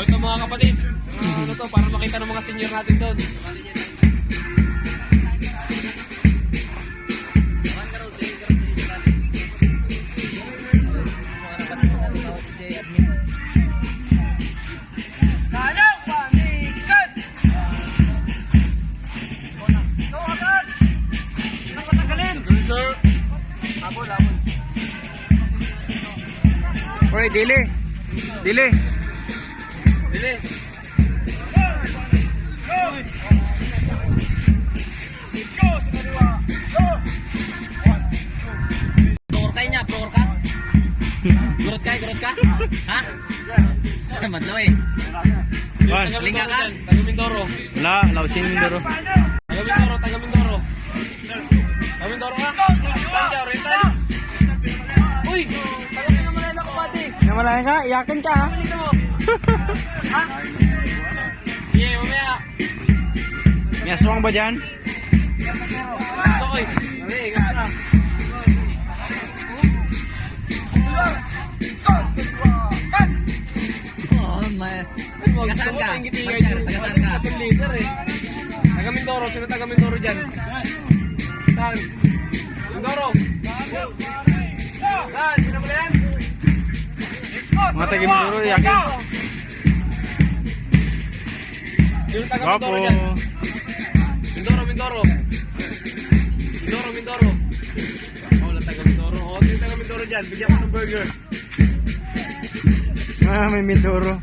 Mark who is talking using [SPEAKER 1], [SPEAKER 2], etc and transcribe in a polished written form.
[SPEAKER 1] ito mga kapatid. Ano to, para makita ng mga senior natin doon.
[SPEAKER 2] Oy, dili. Dili.
[SPEAKER 1] Dili.
[SPEAKER 3] Prorkay niya, prorka. Gurot ka? Ha? Madlaw eh.
[SPEAKER 2] Wan.
[SPEAKER 3] Linga ka?
[SPEAKER 1] Taga Mindoro.
[SPEAKER 2] Wala, lausin Mindoro.
[SPEAKER 1] Taga Mindoro, taga Mindoro. Taga Mindoro ka? Saan ka? Oriental? Uy! Taga Pinamalala ko pati.
[SPEAKER 2] Namalayan ka, iyakin ka ha.
[SPEAKER 1] Balita mo. Ha? Sige, mamaya.
[SPEAKER 2] May aswang ba dyan?
[SPEAKER 1] Ito ko eh. Mali, ingat ka.
[SPEAKER 3] Oh, may. Taga saan ka? Taga saan ka?
[SPEAKER 1] Leader eh. Taga Mindoro, sino taga Mindoro dyan? Saan? Mindoro. Saan? Sino ba yan?
[SPEAKER 2] Mga taga Mindoro, iyakin.
[SPEAKER 1] Sino taga
[SPEAKER 2] Wapo.
[SPEAKER 1] Mindoro dyan? Mindoro. Mindoro. Oh, wala taga Mindoro. Oh, sino taga Mindoro dyan? Bigyan ko ng burger.
[SPEAKER 2] Ah, may Mindoro.